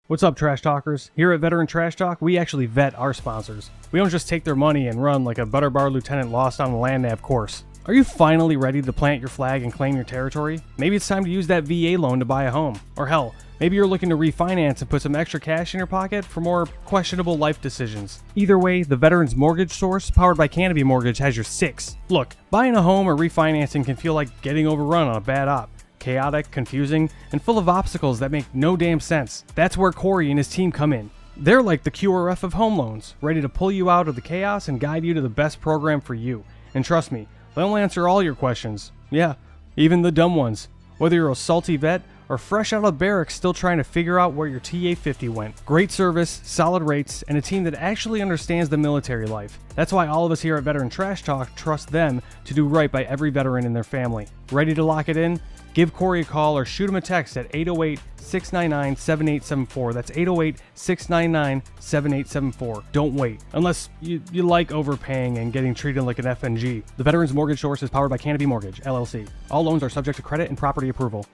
What's up, Trash Talkers? Here at Veteran Trash Talk, we actually vet our sponsors. We don't just take their money and run like a Butterbar lieutenant lost on the land nav course. Are you finally ready to plant your flag and claim your territory? Maybe it's time to use that VA loan to buy a home. Or hell, maybe you're looking to refinance and put some extra cash in your pocket for more questionable life decisions. Either way, the Veterans Mortgage Source, powered by Canopy Mortgage, has your six. Look, buying a home or refinancing can feel like getting overrun on a bad op. Chaotic, confusing, and full of obstacles that make no damn sense. That's where Corey and his team come in. They're like the QRF of home loans, ready to pull you out of the chaos and guide you to the best program for you. And trust me, they'll answer all your questions. Yeah, even the dumb ones. Whether you're a salty vet or fresh out of barracks still trying to figure out where your TA-50 went. Great service, solid rates, and a team that actually understands the military life. That's why all of us here at Veteran Trash Talk trust them to do right by every veteran in their family. Ready to lock it in? Give Corey a call or shoot him a text at 808-699-7874. That's 808-699-7874. Don't wait. Unless you like overpaying and getting treated like an FNG. The Veterans Mortgage Source is powered by Canopy Mortgage, LLC. All loans are subject to credit and property approval.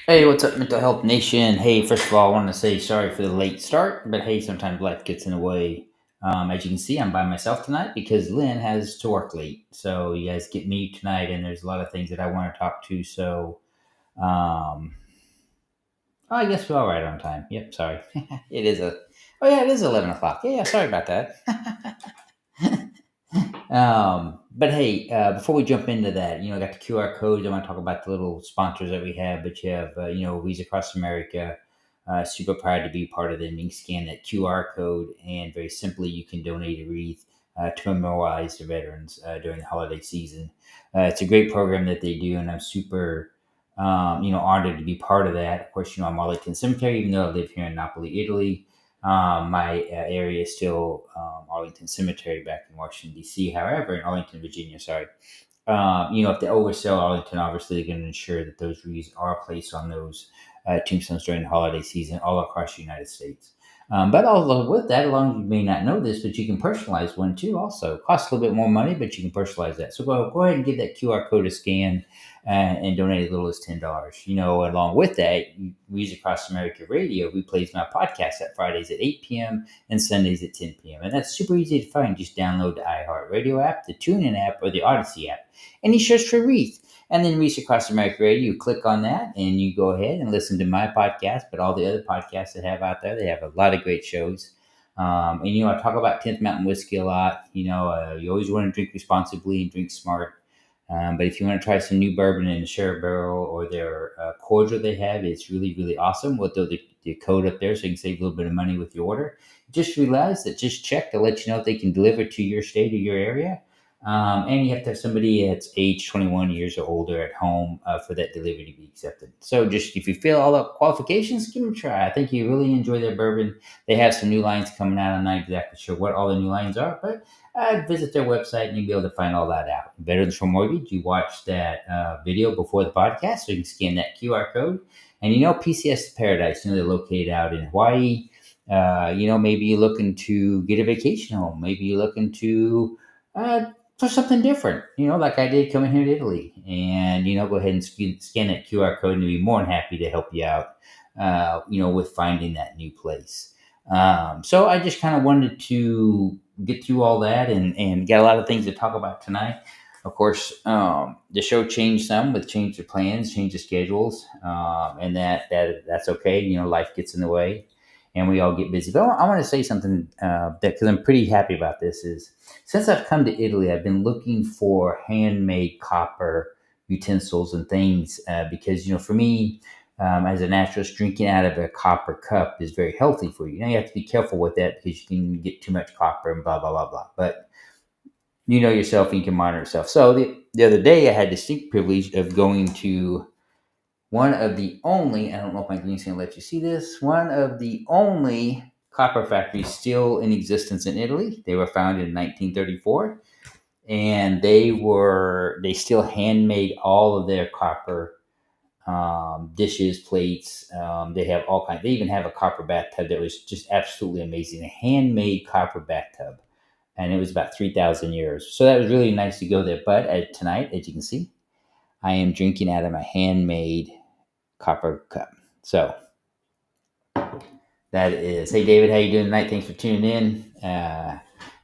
Hey, what's up, Mental Health Nation? Hey, first of all, I want to say sorry for the late start, but hey, sometimes life gets in the way. As you can see, I'm by myself tonight because Lynn has to work late. So you guys get me tonight, and there's a lot of things that I want to talk to. So, um, I guess we're all right on time. Yep, sorry. It is 11 o'clock. Yeah, sorry about that. But hey, before we jump into that, I got the QR codes. I want to talk about the little sponsors that we have, but you have, Visa Across America. Super proud to be part of them. You can scan that QR code, and very simply, you can donate a wreath to memorialize the veterans during the holiday season. It's a great program that they do, and I'm super, honored to be part of that. Of course, I'm Arlington Cemetery, even though I live here in Napoli, Italy. My area is still Arlington Cemetery back in Washington, D.C. However, in Arlington, Virginia, sorry. If they oversell Arlington, obviously they're going to ensure that those wreaths are placed on those tombstones during the holiday season all across the United States. But also with that, along you may not know this, but you can personalize one too. Also, it costs a little bit more money, but you can personalize that. So go ahead and give that QR code a scan and donate as little as $10. Along with that, Music Across America Radio replays my podcast at Fridays at 8 p.m. and Sundays at 10 p.m. And that's super easy to find. Just download the iHeartRadio app, the TuneIn app, or the Odyssey app, and you search for Wreath. And then Reach Across America Radio, you click on that and you go ahead and listen to my podcast, but all the other podcasts that have out there, they have a lot of great shows. I talk about 10th Mountain Whiskey a lot. You always want to drink responsibly and drink smart. But if you want to try some new bourbon in the Sherry Barrel or their cordial they have, it's really, really awesome. We'll throw the code up there so you can save a little bit of money with your order. Just realize that just check to let you know if they can deliver to your state or your area. And you have to have somebody that's age 21 years or older at home for that delivery to be accepted. So just if you fill all the qualifications, give them a try. I think you really enjoy their bourbon. They have some new lines coming out. I'm not exactly sure what all the new lines are, but visit their website and you'll be able to find all that out. Veterans for Mortgage, you watch that video before the podcast so you can scan that QR code. And PCS Paradise, they're located out in Hawaii. Maybe you're looking to get a vacation home. Maybe you're looking to for something different, like I did coming here to Italy. And, go ahead and scan that QR code and be more than happy to help you out, with finding that new place. So I just kind of wanted to get through all that and get a lot of things to talk about tonight. Of course, the show changed some with change of plans, change of schedules, and that's okay. Life gets in the way, and we all get busy. But I want to say something because I'm pretty happy about this. Is since I've come to Italy, I've been looking for handmade copper, utensils and things, because, for me, as a naturalist, drinking out of a copper cup is very healthy for you. Now, you have to be careful with that because you can get too much copper and blah, blah, blah, blah. But you know yourself and you can monitor yourself. So the other day, I had the distinct privilege of going to one of the only, I don't know if my green's going to let you see this, one of the only copper factories still in existence in Italy. They were founded in 1934, and they still handmade all of their copper dishes, plates. They have all kinds. They even have a copper bathtub that was just absolutely amazing. A handmade copper bathtub, and it was about 3,000 years. So that was really nice to go there. But tonight, as you can see, I am drinking out of my handmade copper cup. So that is. Hey, David, how you doing tonight? Thanks for tuning in.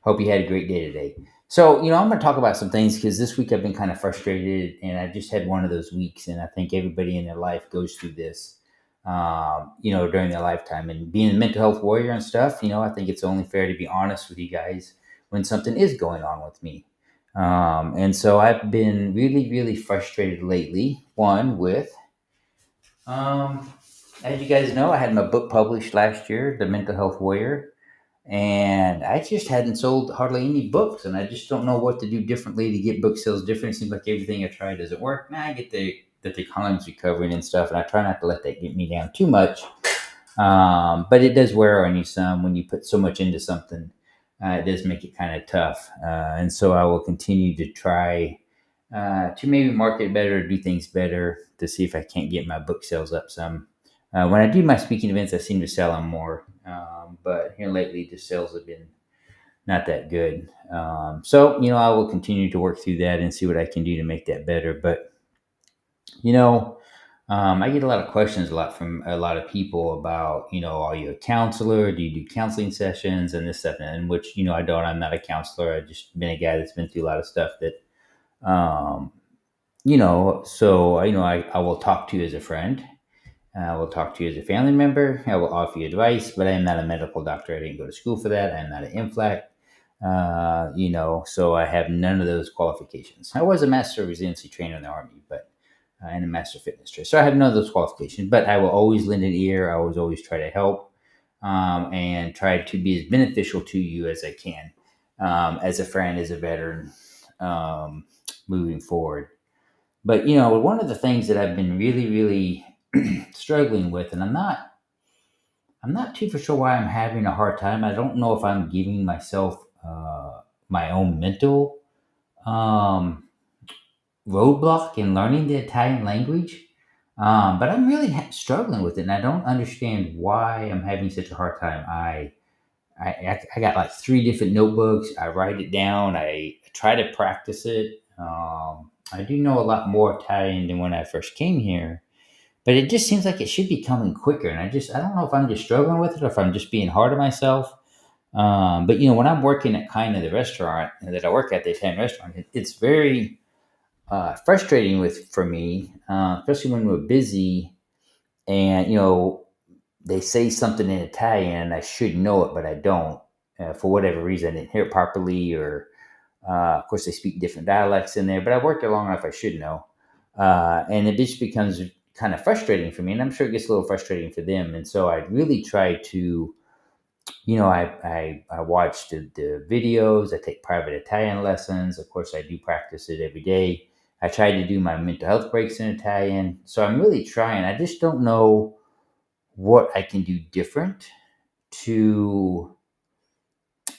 Hope you had a great day today. So, I'm going to talk about some things because this week I've been kind of frustrated, and I just had one of those weeks, and I think everybody in their life goes through this, during their lifetime. And being a mental health warrior and stuff, I think it's only fair to be honest with you guys when something is going on with me. And so I've been really, really frustrated lately. One with, as you guys know, I had my book published last year, The Mental Health Warrior. And I just hadn't sold hardly any books, and I just don't know what to do differently to get book sales different. It seems like everything I try doesn't work. Now I get that the economy's recovering and stuff, and I try not to let that get me down too much. But it does wear on you some when you put so much into something. It does make it kind of tough, and so I will continue to try to maybe market better, do things better to see if I can't get my book sales up some. When I do my speaking events, I seem to sell them more. But here lately, the sales have been not that good. So, I will continue to work through that and see what I can do to make that better. But, I get a lot of questions from a lot of people about, are you a counselor? Do you do counseling sessions and this stuff? And which, I don't. I'm not a counselor. I've just been a guy that's been through a lot of stuff that, so, I will talk to you as a friend. I will talk to you as a family member. I will offer you advice, but I am not a medical doctor. I didn't go to school for that. I am not an MFLAC, so I have none of those qualifications. I was a master residency trainer in the Army, and a master fitness trainer. So I have none of those qualifications, but I will always lend an ear. I always try to help and try to be as beneficial to you as I can as a friend, as a veteran, moving forward. But, one of the things that I've been really, really struggling with, and I'm not too for sure why I'm having a hard time. I don't know if I'm giving myself my own mental roadblock in learning the Italian language, but I'm really struggling with it, and I don't understand why I'm having such a hard time. I got like 3 different notebooks. I write it down. I try to practice it. I do know a lot more Italian than when I first came here. But it just seems like it should be coming quicker. And I don't know if I'm just struggling with it or if I'm just being hard on myself. But, when I'm working at kind of the restaurant that I work at, the Italian restaurant, it's very frustrating for me, especially when we're busy and, they say something in Italian and I should know it, but I don't. For whatever reason, I didn't hear it properly, or of course, they speak different dialects in there, but I worked there long enough, I should know. And it just becomes kind of frustrating for me, and I'm sure it gets a little frustrating for them. And so I really try to, I watch the videos. I take private Italian lessons. Of course, I do practice it every day. I try to do my mental health breaks in Italian. So I'm really trying. I just don't know what I can do different to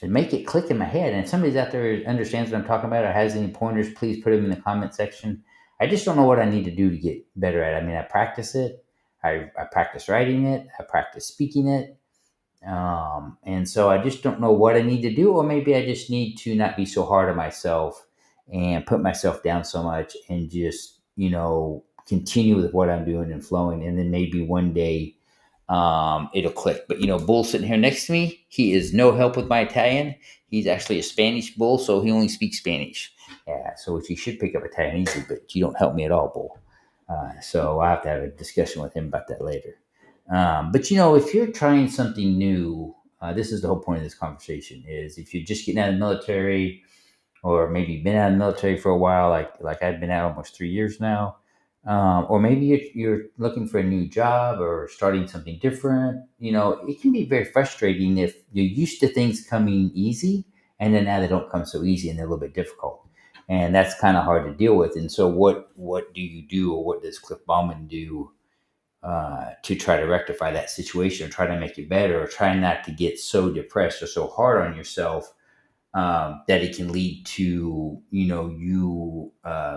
make it click in my head. And if somebody's out there understands what I'm talking about or has any pointers, please put them in the comment section. I just don't know what I need to do to get better at it. I mean, I practice it. I practice writing it. I practice speaking it. And so I just don't know what I need to do, or maybe I just need to not be so hard on myself and put myself down so much and just, continue with what I'm doing and flowing. And then maybe one day it'll click. But, Bull sitting here next to me, he is no help with my Italian. He's actually a Spanish Bull, so he only speaks Spanish. Yeah, so he should pick up Italian easily, but you don't help me at all, Bull. So I'll have to have a discussion with him about that later. But, if you're trying something new, this is the whole point of this conversation, is if you're just getting out of the military, or maybe been out of the military for a while, like I've been out almost 3 years now, or maybe you're looking for a new job or starting something different. It can be very frustrating if you're used to things coming easy, and then now they don't come so easy and they're a little bit difficult, and that's kind of hard to deal with. And so, what do you do, or what does Cliff Bauman do to try to rectify that situation, or try to make it better, or try not to get so depressed or so hard on yourself that it can lead to you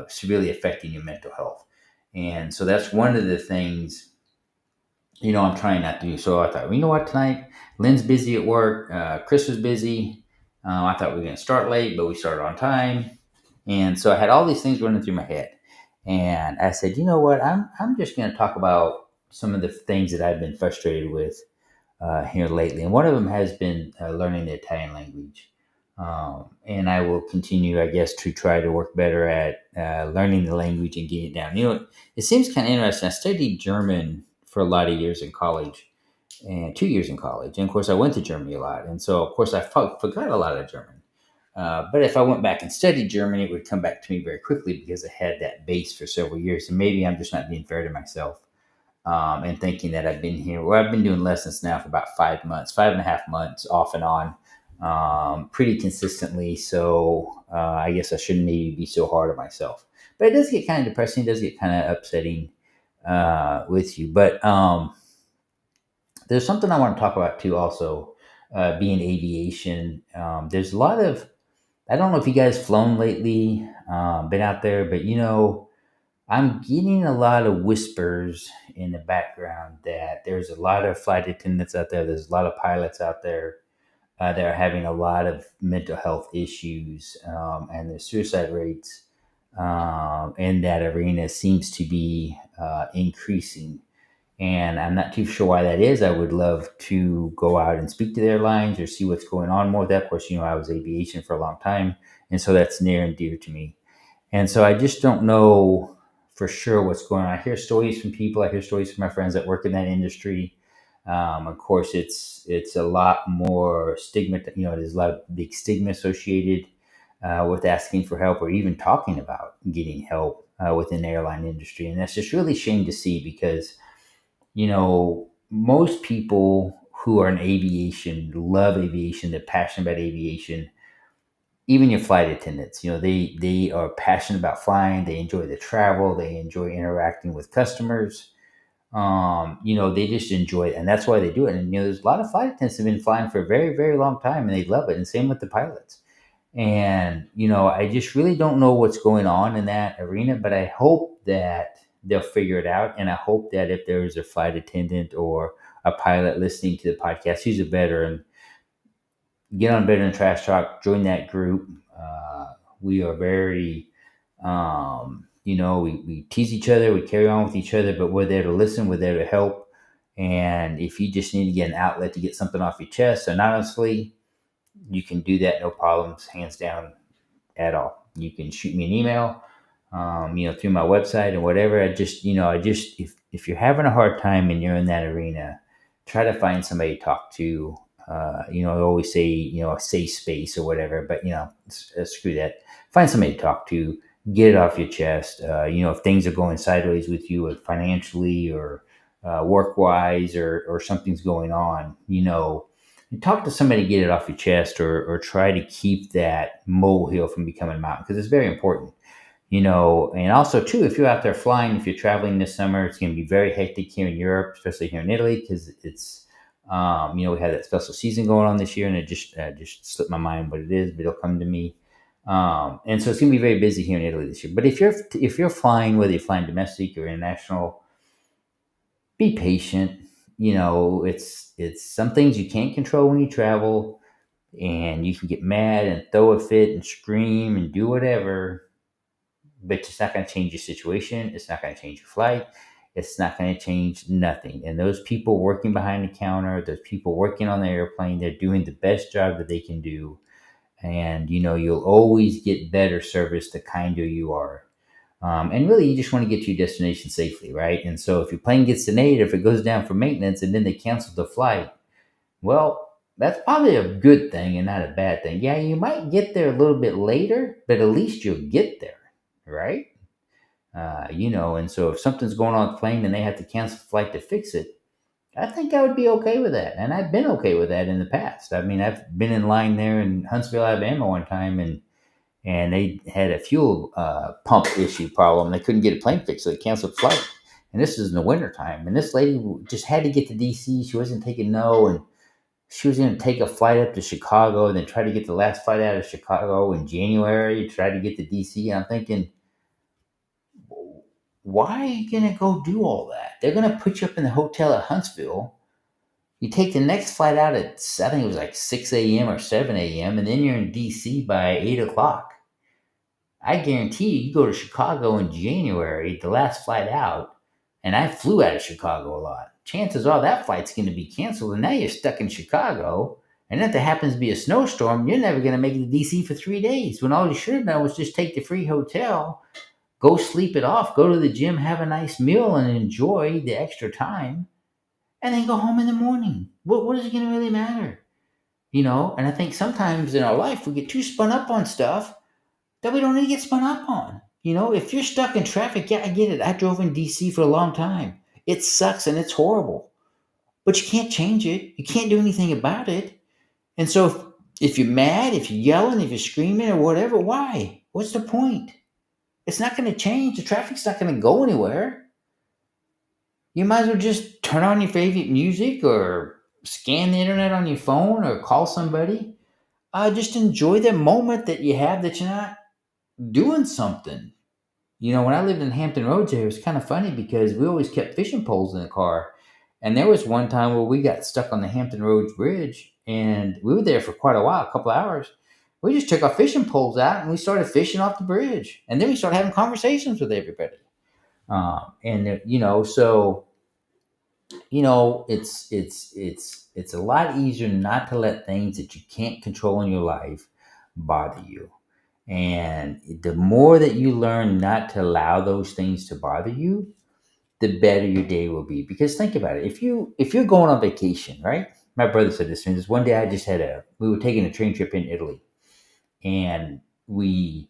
severely affecting your mental health. And so that's one of the things I'm trying not to do. So I thought, well, you know what, tonight Lynn's busy at work, Chris was busy. I thought we were going to start late, but we started on time. And so I had all these things running through my head, and I said, you know what, I'm just going to talk about some of the things that I've been frustrated with here lately. And one of them has been learning the Italian language. And I will continue, I guess, to try to work better at learning the language and getting it down. It seems kind of interesting. I studied German for a lot of years in college, and 2 years in college. And of course, I went to Germany a lot. And so, of course, I forgot a lot of German. But if I went back and studied German, it would come back to me very quickly because I had that base for several years. And maybe I'm just not being fair to myself, and thinking that I've been here. Well, I've been doing lessons now for about 5 months, 5.5 months, off and on, pretty consistently. So I guess I shouldn't maybe be so hard on myself. But it does get kind of depressing. It does get kind of upsetting with you. But there's something I want to talk about too. Also, being aviation. There's a lot of. I don't know if you guys flown lately, been out there, but I'm getting a lot of whispers in the background that there's a lot of flight attendants out there. There's a lot of pilots out there that are having a lot of mental health issues, and the suicide rates in that arena seems to be increasing. And I'm not too sure why that is. I would love to go out and speak to the airlines or see what's going on more with that. Of course, I was aviation for a long time, and so that's near and dear to me. And so I just don't know for sure what's going on. I hear stories from people. I hear stories from my friends that work in that industry. Of course, it's a lot more stigma. There's a lot of big stigma associated with asking for help or even talking about getting help within the airline industry, and that's just really a shame to see because most people who are in aviation love aviation. They're passionate about aviation. Even your flight attendants, they are passionate about flying. They enjoy the travel. They enjoy interacting with customers. They just enjoy it, and that's why they do it. And there's a lot of flight attendants have been flying for a very, very long time, and they love it. And same with the pilots. And I just really don't know what's going on in that arena, but I hope that they'll figure it out. And I hope that if there is a flight attendant or a pilot listening to the podcast who's a veteran, get on Veteran Trash Talk, join that group. We are very, we tease each other, we carry on with each other, but we're there to listen, we're there to help. And if you just need to get an outlet to get something off your chest anonymously, you can do that, no problems, hands down at all. You can shoot me an email, through my website and whatever. If you're having a hard time and you're in that arena, try to find somebody to talk to. I always say, a safe space or whatever, but screw that. Find somebody to talk to, get it off your chest. If things are going sideways with you, financially or work wise, or something's going on, talk to somebody, get it off your chest, or try to keep that molehill from becoming a mountain, because it's very important. And also too, if you're out there flying, if you're traveling this summer, it's going to be very hectic here in Europe, especially here in Italy, because it's, we had that special season going on this year, and it just slipped my mind what it is, but it'll come to me. And so it's going to be very busy here in Italy this year. But if you're flying, whether you're flying domestic or international, be patient. It's some things you can't control when you travel, and you can get mad and throw a fit and scream and do whatever, but it's not going to change your situation. It's not going to change your flight. It's not going to change nothing. And those people working behind the counter, those people working on the airplane, they're doing the best job that they can do. And, you'll always get better service the kinder you are. And really, you just want to get to your destination safely, right? And so if your plane gets delayed, if it goes down for maintenance and then they cancel the flight, well, that's probably a good thing and not a bad thing. Yeah, you might get there a little bit later, but at least you'll get there, right? And so if something's going on with the plane and they have to cancel the flight to fix it, I think I would be okay with that. And I've been okay with that in the past. I mean, I've been in line there in Huntsville, Alabama one time, and they had a fuel pump issue problem. They couldn't get a plane fixed, so they canceled the flight. And this is in the wintertime. And this lady just had to get to DC. She wasn't taking no, and she was going to take a flight up to Chicago and then try to get the last flight out of Chicago in January, try to get to DC. And I'm thinking, why are you going to go do all that? They're going to put you up in the hotel at Huntsville. You take the next flight out at, I think it was like 6 a.m. or 7 a.m., and then you're in DC by 8 o'clock. I guarantee you go to Chicago in January, the last flight out, and I flew out of Chicago a lot. Chances are that flight's going to be canceled, and now you're stuck in Chicago. And if there happens to be a snowstorm, you're never going to make it to DC for 3 days, when all you should have done was just take the free hotel, go sleep it off, go to the gym, have a nice meal, and enjoy the extra time, and then go home in the morning. What is it going to really matter? And I think sometimes in our life we get too spun up on stuff that we don't need to get spun up on. If you're stuck in traffic, yeah, I get it. I drove in DC for a long time. It sucks and it's horrible, but you can't change it. You can't do anything about it. And so if you're mad, if you're yelling, if you're screaming or whatever, why? What's the point? It's not going to change. The traffic's not going to go anywhere. You might as well just turn on your favorite music or scan the internet on your phone or call somebody. Just enjoy the moment that you have that you're not doing something. When I lived in Hampton Roads here, it was kind of funny because we always kept fishing poles in the car. And there was one time where we got stuck on the Hampton Roads Bridge, and we were there for quite a while, a couple of hours. We just took our fishing poles out and we started fishing off the bridge. And then we started having conversations with everybody. It's a lot easier not to let things that you can't control in your life bother you. And the more that you learn not to allow those things to bother you, the better your day will be. Because think about it. If you're going on vacation, right? My brother said this to me. This one day we were taking a train trip in Italy, and we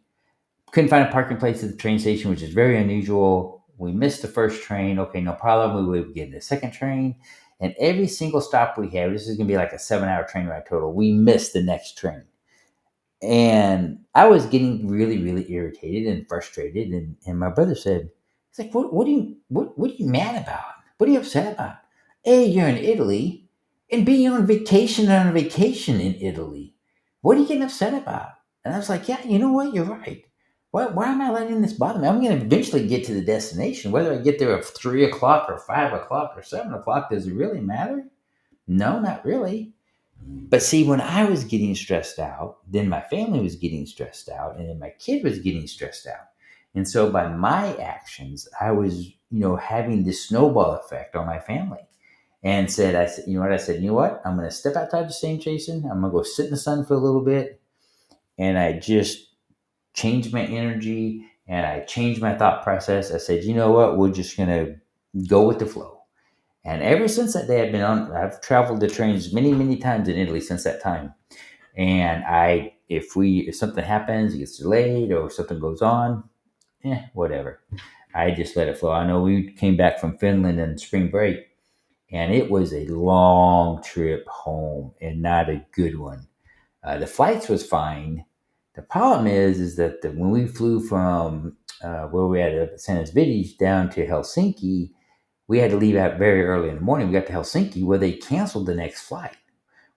couldn't find a parking place at the train station, which is very unusual. We missed the first train. Okay, no problem. We would get the second train. And every single stop we had, this is going to be like a 7-hour train ride total, we missed the next train. And I was getting really, really irritated and frustrated. And my brother said, he's like, what are you mad about? What are you upset about? A, you're in Italy, and B, you're on vacation in Italy. What are you getting upset about? And I was like, yeah, you know what? You're right. Why am I letting this bother me? I'm going to eventually get to the destination. Whether I get there at 3 o'clock or 5 o'clock or 7 o'clock, does it really matter? No, not really. But see, when I was getting stressed out, then my family was getting stressed out, and then my kid was getting stressed out. And so by my actions, I was, having this snowball effect on my family. And I said, you know what? I'm going to step outside the same, Jason. I'm going to go sit in the sun for a little bit. And I just changed my energy and I changed my thought process. I said, you know what? We're just going to go with the flow. And ever since that day, I've traveled the trains many, many times in Italy since that time. And if something happens, it gets delayed or something goes on, whatever. I just let it flow. I know we came back from Finland in spring break, and it was a long trip home and not a good one. The flights was fine. The problem is that when we flew from where we had at San Viti down to Helsinki, we had to leave out very early in the morning. We got to Helsinki where they canceled the next flight.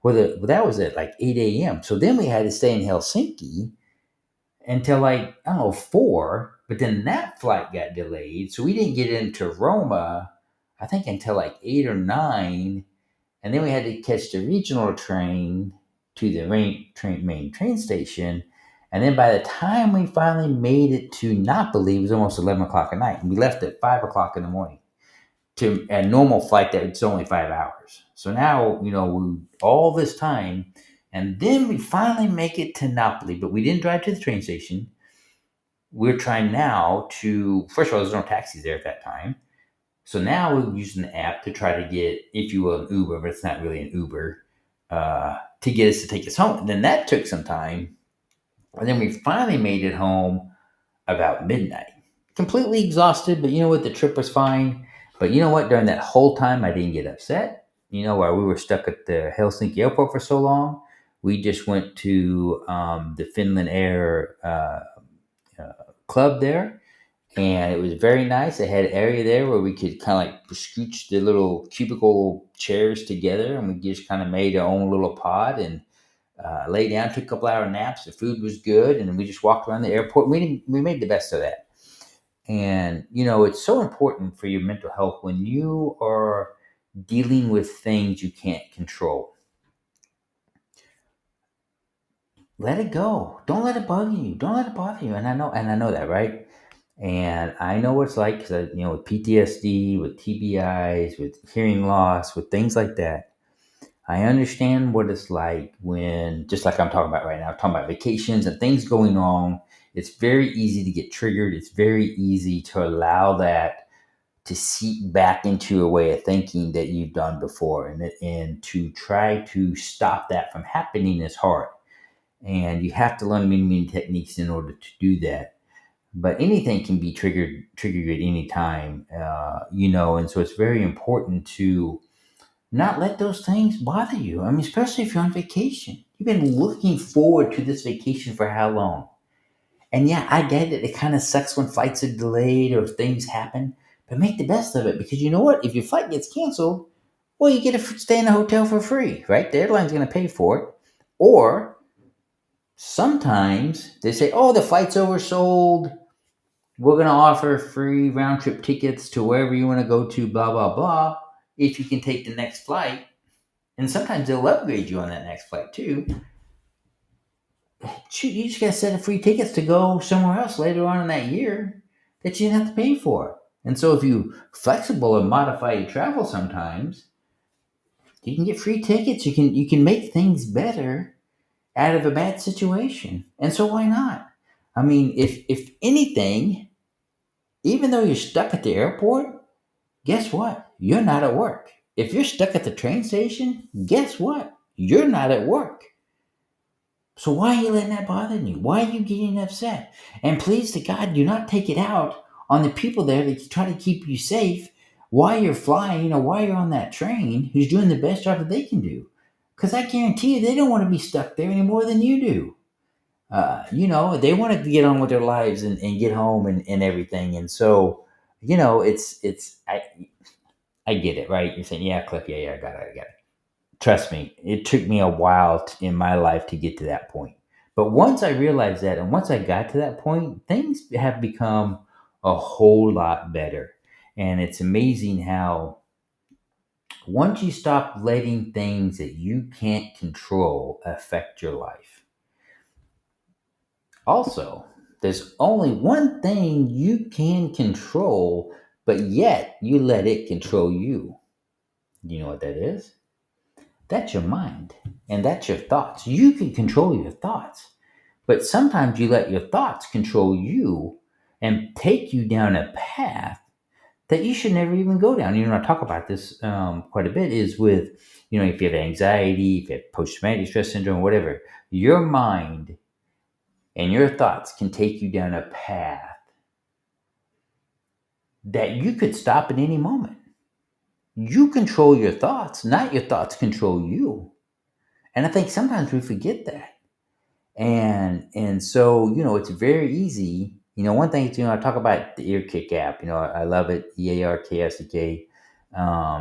That was at like 8 a.m. So then we had to stay in Helsinki until like, I don't know, 4. But then that flight got delayed. So we didn't get into Roma, I think, until like 8 or 9. And then we had to catch the regional train to the main train station. And then by the time we finally made it to Napoli, it was almost 11 o'clock at night. And we left at 5 o'clock in the morning to a normal flight that it's only 5 hours. So now, all this time, and then we finally make it to Napoli, but we didn't drive to the train station. We're trying now first of all, there's no taxis there at that time. So now we're using the app to try to get, if you will, an Uber, but it's not really an Uber, to get us to take us home. And then that took some time. And then we finally made it home about midnight. Completely exhausted, but you know what? The trip was fine. But you know what? During that whole time, I didn't get upset. While we were stuck at the Helsinki airport for so long, we just went to the Finland Air uh, club there, and it was very nice. They had an area there where we could kind of like scooch the little cubicle chairs together, and we just kind of made our own little pod and lay down, took a couple hour naps. The food was good, and we just walked around the airport. We made the best of that. And it's so important for your mental health when you are dealing with things you can't control. Let it go. Don't let it bother you. Don't let it bother you. And I know that, right? And I know what it's like because with PTSD, with TBIs, with hearing loss, with things like that. I understand what it's like when, just like I'm talking about right now, I'm talking about vacations and things going wrong. It's very easy to get triggered. It's very easy to allow that to seep back into a way of thinking that you've done before. And to try to stop that from happening is hard. And you have to learn many techniques in order to do that. But anything can be triggered at any time, and so it's very important to not let those things bother you. I mean, especially if you're on vacation. You've been looking forward to this vacation for how long? And yeah, I get it. It kind of sucks when flights are delayed or things happen, but make the best of it because you know what? If your flight gets canceled, well, you get to stay in a hotel for free, right? The airline's going to pay for it. Or sometimes they say, oh, the flight's oversold. We're going to offer free round trip tickets to wherever you want to go to, blah, blah, blah, if you can take the next flight. And sometimes they'll upgrade you on that next flight too. Shoot, you just got a set of free tickets to go somewhere else later on in that year that you didn't have to pay for. And so if you flexible and modify your travel sometimes, you can get free tickets. You can make things better out of a bad situation. And so why not? I mean, if anything, even though you're stuck at the airport, guess what? You're not at work. If you're stuck at the train station, guess what? You're not at work. So why are you letting that bother you? Why are you getting upset? And please to God, do not take it out on the people there that try to keep you safe while you're flying or while you're on that train who's doing the best job that they can do. Because I guarantee you they don't want to be stuck there any more than you do. They want to get on with their lives and get home and everything. And so, I get it, right? You're saying, yeah, Cliff, yeah, I got it. Trust me, it took me a while in my life to get to that point. But once I realized that, and once I got to that point, things have become a whole lot better. And it's amazing how once you stop letting things that you can't control affect your life. Also, there's only one thing you can control, but yet you let it control you. You know what that is? That's your mind and that's your thoughts. You can control your thoughts, but sometimes you let your thoughts control you and take you down a path that you should never even go down. I talk about this quite a bit is with, if you have anxiety, if you have post-traumatic stress syndrome, whatever, your mind and your thoughts can take you down a path that you could stop at any moment. You control your thoughts, not your thoughts control you. And I think sometimes we forget that. And so, it's very easy. One thing, I talk about the EarKick app. I love it. EARKSDK.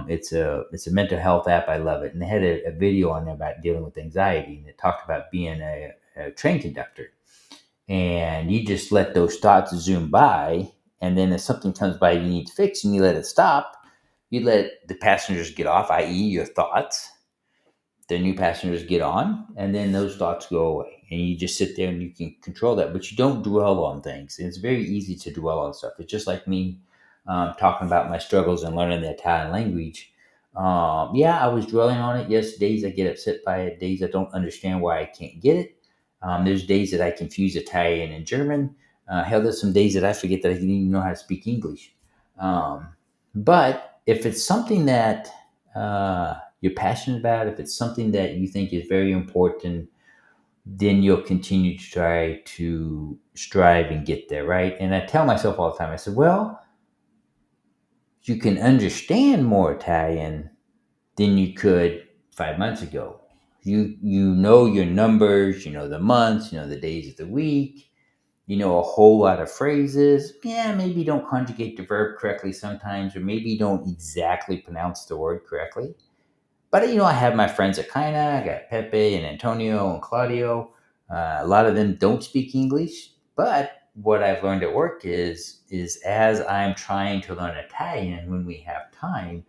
It's a mental health app. I love it. And they had a video on there about dealing with anxiety, and it talked about being a train conductor. And you just let those thoughts zoom by, and then if something comes by you need to fix, and you let it stop, you let the passengers get off, i.e., your thoughts. The new passengers get on, and then those thoughts go away, and you just sit there and you can control that, but you don't dwell on things. It's very easy to dwell on stuff. It's just like me talking about my struggles and learning the Italian language. Yeah, I was dwelling on it. Yes, days I get upset by it, days I don't understand why I can't get it. There's days that I confuse Italian and German. Hell, there's some days that I forget that I didn't even know how to speak English. But if it's something that you're passionate about, if it's something that you think is very important, then you'll continue to try to strive and get there, right? And I tell myself all the time, I said, well, you can understand more Italian than you could 5 months ago. You know your numbers, you know the months, you know the days of the week, you know a whole lot of phrases. Yeah, maybe you don't conjugate the verb correctly sometimes, or maybe you don't exactly pronounce the word correctly. But I have my friends at Kaina. I got Pepe and Antonio and Claudio. A lot of them don't speak English, but what I've learned at work is as I'm trying to learn Italian when we have time,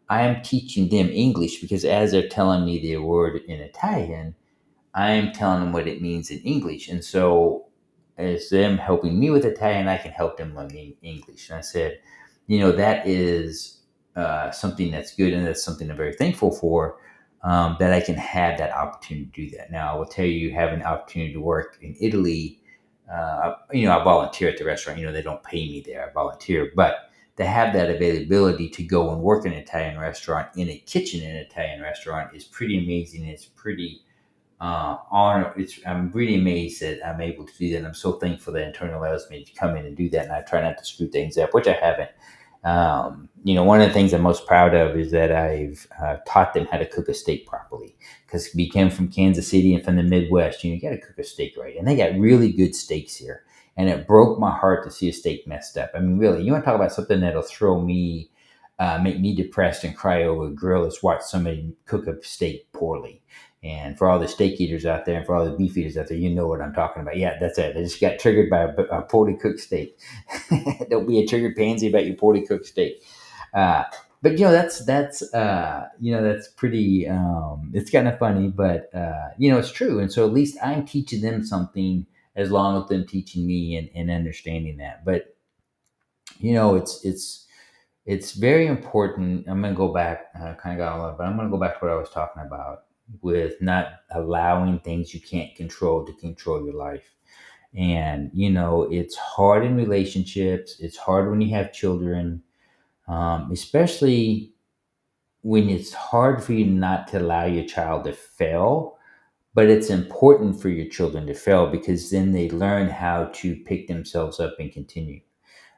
I am teaching them English because as they're telling me the word in Italian, I am telling them what it means in English. And so, as them helping me with Italian, I can help them learn English. And I said, that is something that's good, and that's something I'm very thankful for. That I can have that opportunity to do that. Now, I will tell you, having the opportunity to work in Italy, I volunteer at the restaurant. They don't pay me there. I volunteer, but to have that availability to go and work in an Italian restaurant, in a kitchen in an Italian restaurant, is pretty amazing. It's pretty honor. I'm really amazed that I'm able to do that. And I'm so thankful that Antonio allows me to come in and do that. And I try not to screw things up, which I haven't. One of the things I'm most proud of is that I've taught them how to cook a steak properly. Because we came from Kansas City and from the Midwest, you got to cook a steak right. And they got really good steaks here. And it broke my heart to see a steak messed up. I mean, really, you want to talk about something that'll make me depressed and cry over a grill, is watch somebody cook a steak poorly. And for all the steak eaters out there and for all the beef eaters out there, you know what I'm talking about. Yeah, that's it. I just got triggered by a poorly cooked steak. Don't be a triggered pansy about your poorly cooked steak. But that's pretty. It's kind of funny, but it's true. And so at least I'm teaching them something, as long as them teaching me and understanding that. But it's very important. I'm going to go back. I kind of got all of it, but I'm going to go back to what I was talking about with not allowing things you can't control to control your life. And it's hard in relationships. It's hard when you have children, especially when it's hard for you not to allow your child to fail. But it's important for your children to fail, because then they learn how to pick themselves up and continue.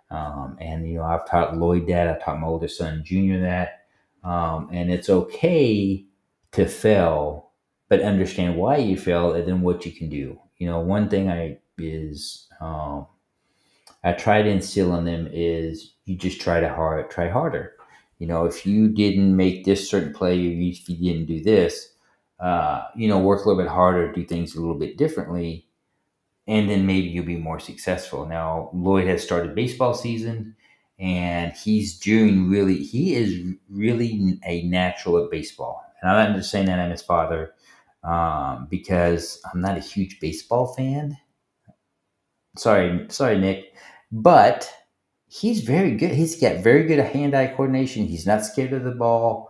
And I've taught Lloyd that. I taught my older son Junior that. And it's okay to fail, but understand why you fail and then what you can do. One thing I try to instill in them is you just try harder. If you didn't make this certain play, or if you didn't do this, work a little bit harder, do things a little bit differently, and then maybe you'll be more successful. Now, Lloyd has started baseball season, and he is really a natural at baseball. And I'm not just saying that I'm his father, because I'm not a huge baseball fan. Sorry, Nick, but he's very good. He's got very good hand-eye coordination. He's not scared of the ball,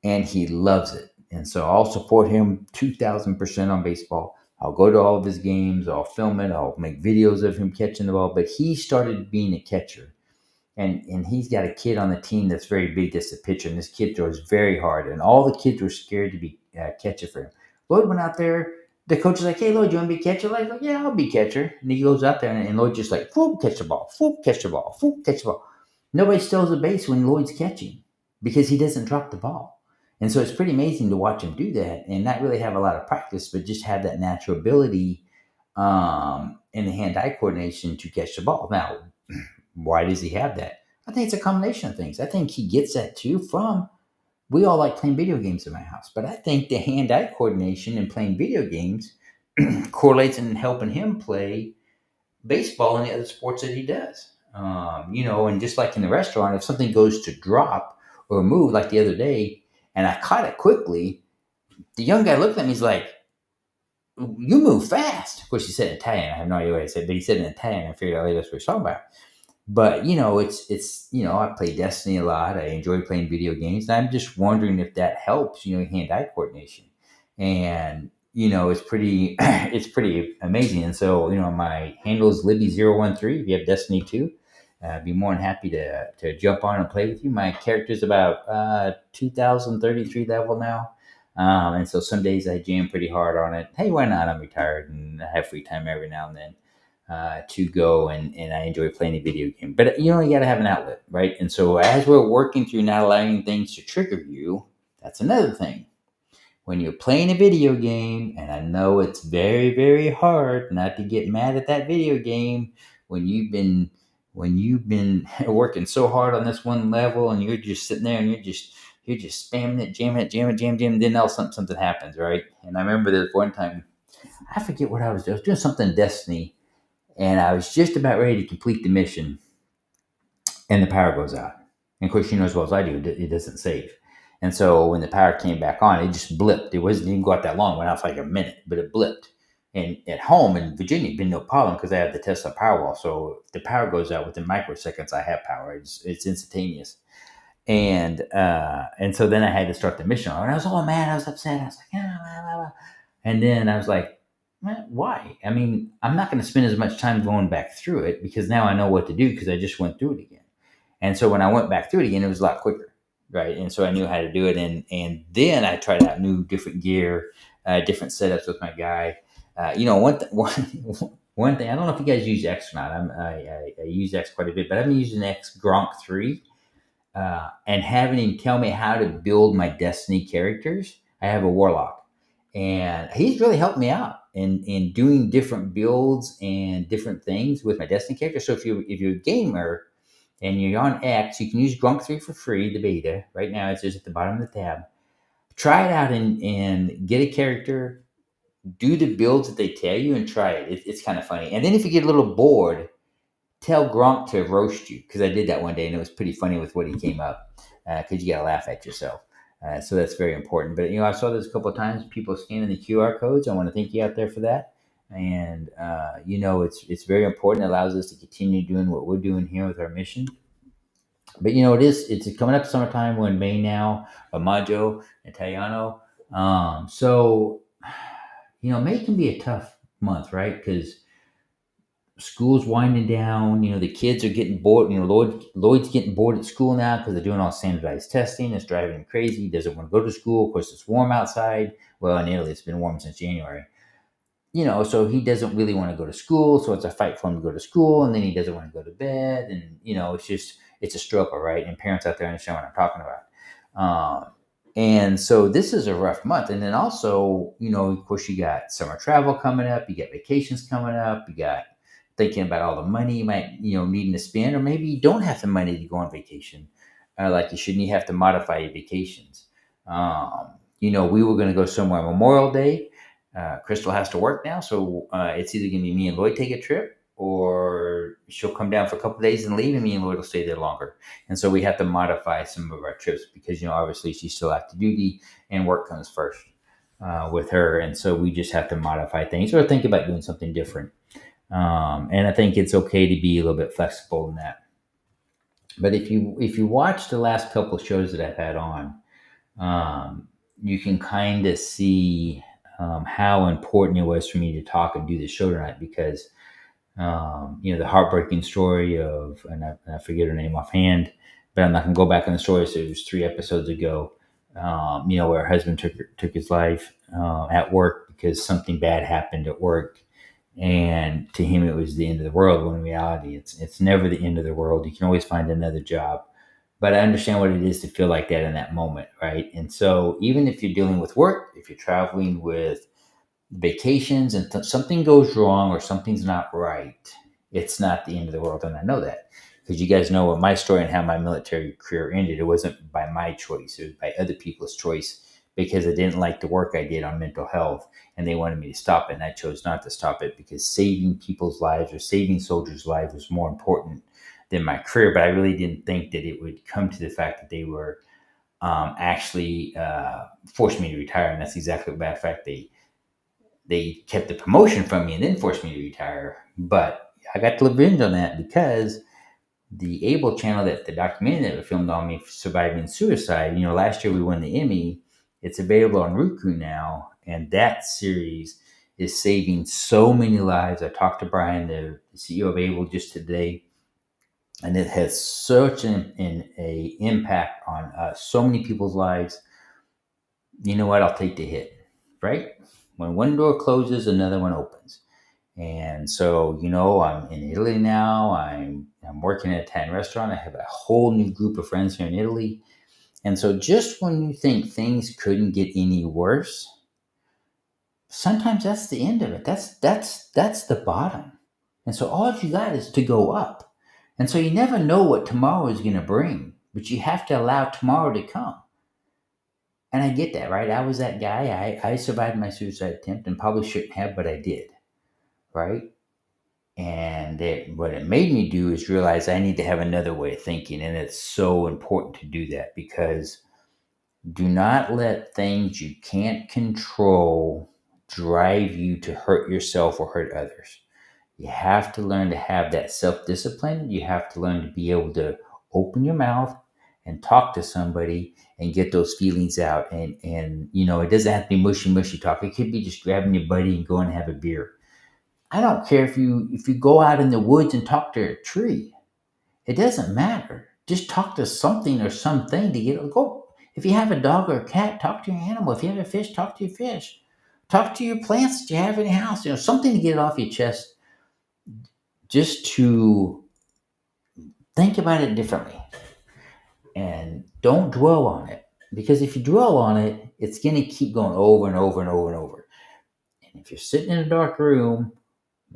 and he loves it. And so I'll support him 2,000% on baseball. I'll go to all of his games. I'll film it. I'll make videos of him catching the ball. But he started being a catcher. And he's got a kid on the team that's very big, that's a pitcher. And this kid throws very hard. And all the kids were scared to be catcher for him. Lloyd went out there. The coach is like, "Hey, Lloyd, you want to be catcher?" Like, "Yeah, I'll be catcher." And he goes out there, and Lloyd just like, "Whoop, catch the ball. Whoop, catch the ball. Whoop, catch the ball." Nobody steals a base when Lloyd's catching, because he doesn't drop the ball. And so it's pretty amazing to watch him do that and not really have a lot of practice, but just have that natural ability and the hand-eye coordination to catch the ball. Now, why does he have that? I think it's a combination of things. I think he gets that too from, we all like playing video games in my house, but I think the hand-eye coordination and playing video games correlates in helping him play baseball and the other sports that he does. And just like in the restaurant, if something goes to drop or move, like the other day, and I caught it quickly, the young guy looked at me, he's like, "You move fast." Of course, he said in Italian. I have no idea what he said, but he said in Italian. I figured out later that's what he was talking about. But, I play Destiny a lot. I enjoy playing video games. And I'm just wondering if that helps, hand-eye coordination. And, it's pretty, it's pretty amazing. And so, my handle is Libby013 if you have Destiny 2. be more than happy to jump on and play with you. My character's about 2033 level now. And so some days I jam pretty hard on it. Hey, why not? I'm retired and I have free time every now and then to go and I enjoy playing a video game. But you got to have an outlet, right? And so as we're working through not allowing things to trigger you, that's another thing. When you're playing a video game, and I know it's very, very hard not to get mad at that video game when you've been working so hard on this one level and you're just sitting there and you're just spamming it, jamming, then all something happens, right? And I remember this one time, I forget what I was doing. I was doing something in Destiny, and I was just about ready to complete the mission, and the power goes out. And of course, as well as I do, it doesn't save. And so when the power came back on, it just blipped. It wasn't even go out that long. It went out for like a minute, but it blipped. And at home in Virginia, it'd been no problem because I have the Tesla Powerwall. So if the power goes out within microseconds, I have power. It's instantaneous. And so then I had to start the mission. And I was all mad. I was upset. I was like, and then I was like, why? I mean, I'm not going to spend as much time going back through it because now I know what to do because I just went through it again. And so when I went back through it again, it was a lot quicker, right? And so I knew how to do it. And then I tried out new different gear, different setups with my guy. One thing, I don't know if you guys use X or not. I use X quite a bit, but I've been using X Gronk 3 and having him tell me how to build my Destiny characters. I have a Warlock, and he's really helped me out in doing different builds and different things with my Destiny character. So if you're a gamer and you're on X, you can use Gronk 3 for free, the beta. Right now, it's just at the bottom of the tab. Try it out and get a character, do the builds that they tell you, and try it. It's kind of funny. And then if you get a little bored, tell Gronk to roast you, because I did that one day, and it was pretty funny with what he came up, because you got to laugh at yourself. So that's very important. But, I saw this a couple of times, people scanning the QR codes. I want to thank you out there for that. And, it's very important. It allows us to continue doing what we're doing here with our mission. But, it's coming up summertime. We're in May now, Maggio, Italiano. So, May can be a tough month, right? Because school's winding down. The kids are getting bored. Lloyd's getting bored at school now because they're doing all standardized testing. It's driving him crazy. He doesn't want to go to school. Of course, it's warm outside. Well, in Italy, it's been warm since January. So he doesn't really want to go to school. So it's a fight for him to go to school, and then he doesn't want to go to bed. And it's a struggle, right? And parents out there understand what I'm talking about. And so this is a rough month. And then also, of course, you got summer travel coming up. You got vacations coming up. You got thinking about all the money you might, needing to spend, or maybe you don't have the money to go on vacation like you should, and you have to modify your vacations. We were going to go somewhere Memorial Day. Crystal has to work now, so it's either going to be me and Lloyd take a trip, or she'll come down for a couple of days and leave, and me and Lloyd will stay there longer. And so we have to modify some of our trips because, obviously she's still active duty and work comes first with her. And so we just have to modify things or think about doing something different. And I think it's okay to be a little bit flexible in that. But if you watch the last couple of shows that I've had on, you can kind of see how important it was for me to talk and do the show tonight because, the heartbreaking story of, and I forget her name offhand, but I'm not going to go back on the story. So it was 3 episodes ago, where her husband took his life at work because something bad happened at work. And to him, it was the end of the world. When in reality, it's never the end of the world. You can always find another job. But I understand what it is to feel like that in that moment, right? And so even if you're dealing with work, if you're traveling with vacations and something goes wrong or something's not right, it's not the end of the world. And I know that because you guys know what my story and how my military career ended. It wasn't by my choice. It was by other people's choice because I didn't like the work I did on mental health and they wanted me to stop it. And I chose not to stop it because saving people's lives or saving soldiers' lives was more important than my career. But I really didn't think that it would come to the fact that they were actually forced me to retire. And that's exactly what, matter of fact, they kept the promotion from me and then forced me to retire. But I got to revenge on that because the Able channel, that the documentary that was filmed on me surviving suicide, last year we won the Emmy. It's available on Roku now, and that series is saving so many lives. I talked to Brian, the CEO of Able, just today, and it has such a impact on so many people's lives. You know what? I'll take the hit, right? When one door closes, another one opens. And so, I'm in Italy now. I'm working at an Italian restaurant. I have a whole new group of friends here in Italy. And so, just when you think things couldn't get any worse, sometimes that's the end of it. That's the bottom. And so, all you got is to go up. And so, you never know what tomorrow is going to bring, but you have to allow tomorrow to come. And I get that, right? I was that guy. I survived my suicide attempt and probably shouldn't have, but I did, right? And what it made me do is realize I need to have another way of thinking. And it's so important to do that, because do not let things you can't control drive you to hurt yourself or hurt others. You have to learn to have that self discipline. You have to learn to be able to open your mouth and talk to somebody and get those feelings out. And it doesn't have to be mushy talk. It could be just grabbing your buddy and going and have a beer. I don't care if you go out in the woods and talk to a tree. It doesn't matter. Just talk to something or something to go. If you have a dog or a cat, talk to your animal. If you have a fish, talk to your fish. Talk to your plants that you have in your house. Something to get it off your chest, just to think about it differently. And don't dwell on it. Because if you dwell on it, it's going to keep going over and over and over and over. And if you're sitting in a dark room,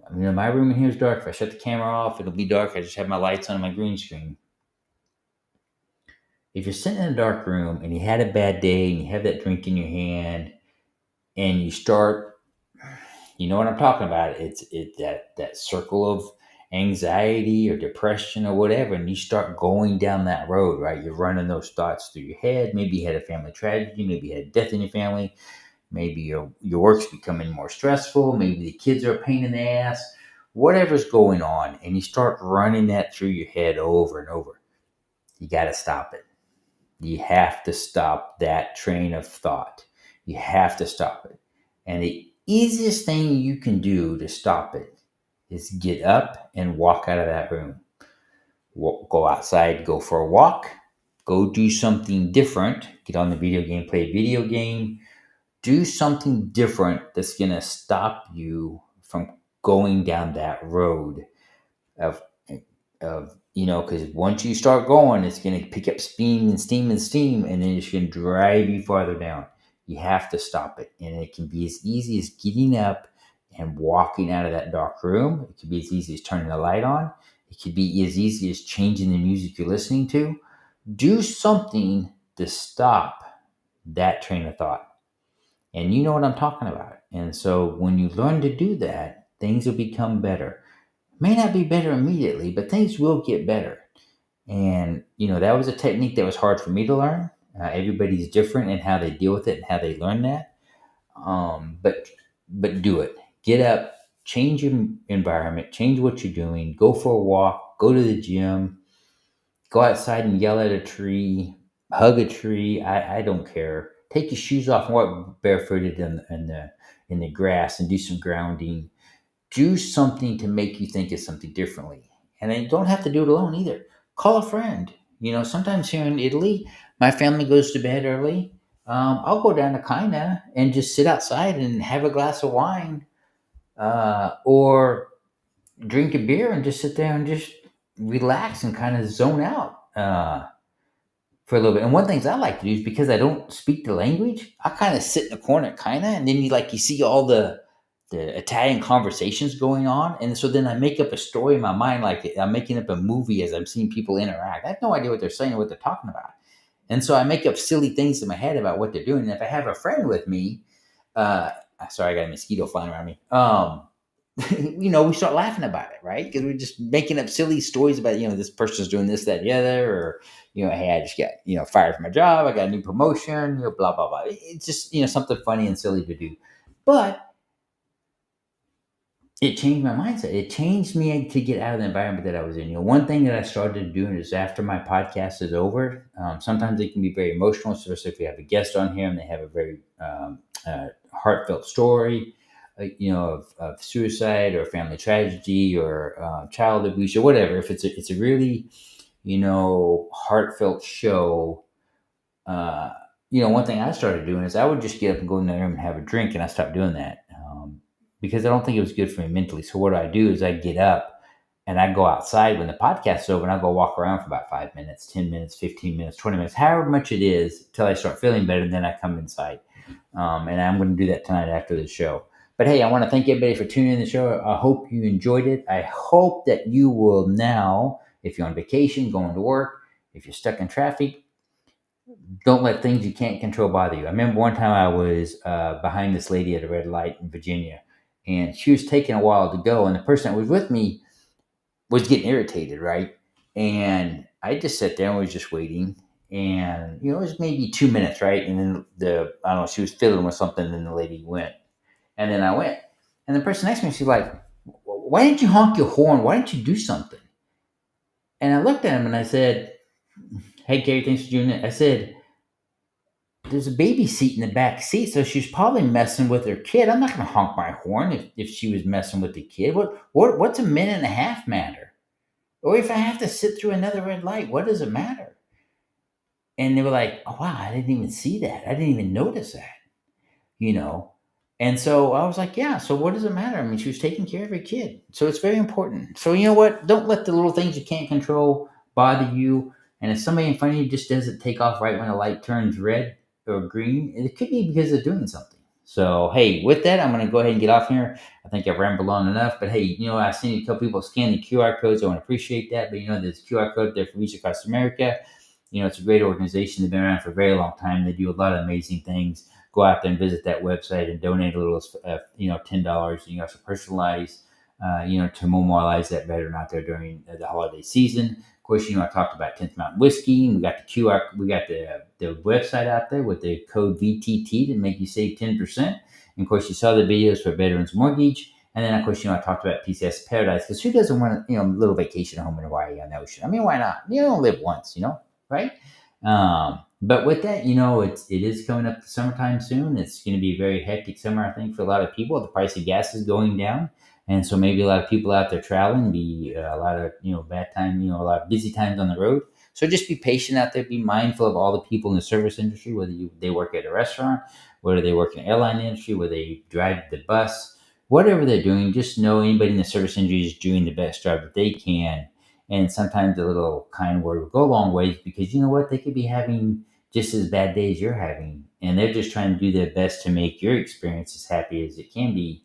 my room in here is dark. If I shut the camera off, it'll be dark. I just have my lights on my green screen. If you're sitting in a dark room and you had a bad day and you have that drink in your hand and you start, you know what I'm talking about? It's that circle of anxiety or depression or whatever, and you start going down that road, right? You're running those thoughts through your head. Maybe you had a family tragedy. Maybe you had death in your family. Maybe your work's becoming more stressful. Maybe the kids are a pain in the ass. Whatever's going on, and you start running that through your head over and over. You got to stop it. You have to stop that train of thought. You have to stop it. And the easiest thing you can do to stop it is get up and walk out of that room. Go outside, go for a walk, go do something different. Get on the video game, play a video game. Do something different that's going to stop you from going down that road of because once you start going, it's going to pick up steam, and then it's going to drive you farther down. You have to stop it. And it can be as easy as getting up and walking out of that dark room. It could be as easy as turning the light on. It could be as easy as changing the music you're listening to. Do something to stop that train of thought. And you know what I'm talking about. And so when you learn to do that, things will become better. May not be better immediately, but things will get better. And, that was a technique that was hard for me to learn. Everybody's different in how they deal with it and how they learn that. But do it. Get up, change your environment, change what you're doing, go for a walk, go to the gym, go outside and yell at a tree, hug a tree. I don't care. Take your shoes off and walk barefooted in the grass and do some grounding. Do something to make you think of something differently. And then you don't have to do it alone either. Call a friend. Sometimes here in Italy, my family goes to bed early. I'll go down to Kaina and just sit outside and have a glass of wine or drink a beer and just sit there and just relax and kind of zone out for a little bit. And one of the things I like to do is, because I don't speak the language, I kind of sit in the corner kind of, and then you see all the Italian conversations going on. And so then I make up a story in my mind, like I'm making up a movie as I'm seeing people interact. I have no idea what they're saying or what they're talking about. And so I make up silly things in my head about what they're doing. And if I have a friend with me, sorry, I got a mosquito flying around me. We start laughing about it, right? Because we're just making up silly stories about, this person's doing this, that, the other, or, hey, I just got, fired from my job. I got a new promotion, blah, blah, blah. It's just, something funny and silly to do. But it changed my mindset. It changed me to get out of the environment that I was in. One thing that I started doing is, after my podcast is over, sometimes it can be very emotional, especially if you have a guest on here and they have a very heartfelt story. of suicide or family tragedy or child abuse or whatever, if it's a really, heartfelt show, one thing I started doing is I would just get up and go in the room and have a drink, and I stopped doing that because I don't think it was good for me mentally. So what I do is I get up and I go outside when the podcast's over, and I go walk around for about 5 minutes, 10 minutes, 15 minutes, 20 minutes, however much it is, till I start feeling better, and then I come inside. And I'm going to do that tonight after the show. But hey, I want to thank everybody for tuning in the show. I hope you enjoyed it. I hope that you will now, if you're on vacation, going to work, if you're stuck in traffic, don't let things you can't control bother you. I remember one time I was behind this lady at a red light in Virginia, and she was taking a while to go, and the person that was with me was getting irritated, right? And I just sat there and was just waiting, and it was maybe 2 minutes, right? And then I don't know, she was fiddling with something, and then the lady went, and then I went, and the person next to me, she's like, "Why didn't you honk your horn? Why didn't you do something?" And I looked at him and I said, "Hey, Gary, thanks for tuning in." I said, "There's a baby seat in the back seat, so she's probably messing with her kid. I'm not going to honk my horn if she was messing with the kid. What's a minute and a half matter? Or if I have to sit through another red light, what does it matter?" And they were like, "Oh, wow, I didn't even see that. I didn't even notice that, you know." And so I was like, "Yeah, so what does it matter?" I mean, she was taking care of her kid. So it's very important. So you know what? Don't let the little things you can't control bother you. And if somebody in front of you just doesn't take off right when a light turns red or green, it could be because they're doing something. So, hey, with that, I'm going to go ahead and get off here. I think I've rambled on enough. But hey, I've seen a couple people scan the QR codes. I want to appreciate that. But there's a QR code there for Reach Across America. It's a great organization. They've been around for a very long time. They do a lot of amazing things. Go out there and visit that website and donate a little, $10. To personalize, to memorialize that veteran out there during the holiday season. Of course, I talked about 10th Mountain Whiskey. And we got the QR, we got the website out there with the code VTT to make you save 10%. And of course, you saw the videos for Veterans Mortgage. And then, of course, I talked about PCS Paradise, because who doesn't want a little vacation home in Hawaii on the ocean? I mean, why not? You don't live once, right? But with that, it is coming up to summertime soon. It's going to be a very hectic summer, I think, for a lot of people. The price of gas is going down. And so maybe a lot of people out there traveling, be a lot of, bad time, a lot of busy times on the road. So just be patient out there. Be mindful of all the people in the service industry, whether they work at a restaurant, whether they work in the airline industry, whether they drive the bus, whatever they're doing. Just know anybody in the service industry is doing the best job that they can. And sometimes a little kind word will go a long ways, because you know what? They could be having just as bad days you're having, and they're just trying to do their best to make your experience as happy as it can be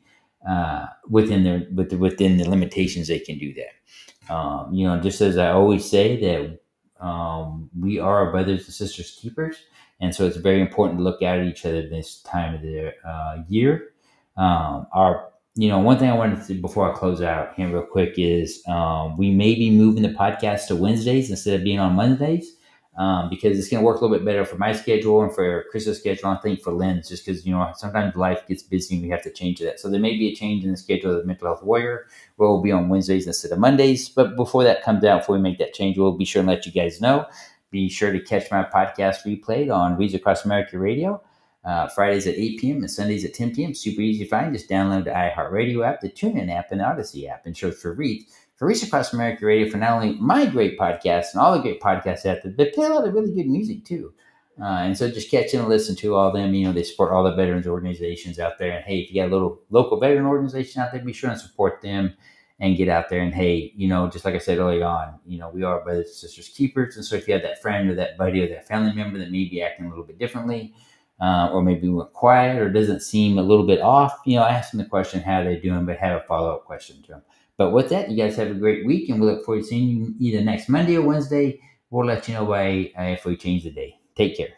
within the limitations they can do that. Just as I always say that we are our brothers and sisters keepers, and so it's very important to look out at each other this time of the year. One thing I wanted to before I close out here real quick is we may be moving the podcast to Wednesdays instead of being on Mondays. Because it's going to work a little bit better for my schedule and for Chris's schedule. I think for Lynn's, just because, sometimes life gets busy and we have to change that. So there may be a change in the schedule of the Mental Health Warrior, where we'll be on Wednesdays instead of Mondays. But before that comes out, before we make that change, we'll be sure and let you guys know. Be sure to catch my podcast replayed on Reach Across America Radio. Fridays at 8 p.m. and Sundays at 10 p.m. Super easy to find. Just download the iHeartRadio app, the TuneIn app, and the Odyssey app, and search for Reach Across America Radio for not only my great podcast and all the great podcasts out there, but play a lot of really good music too. And so just catch in and listen to all them. They support all the veterans organizations out there. And hey, if you got a little local veteran organization out there, be sure and support them and get out there. And hey, just like I said early on, we are brothers and sisters keepers. And so if you have that friend or that buddy or that family member that may be acting a little bit differently, or maybe went quiet or doesn't seem a little bit off, ask them the question, how they're doing, but have a follow-up question to them. But with that, you guys have a great week, and we look forward to seeing you either next Monday or Wednesday. We'll let you know if we change the day. Take care.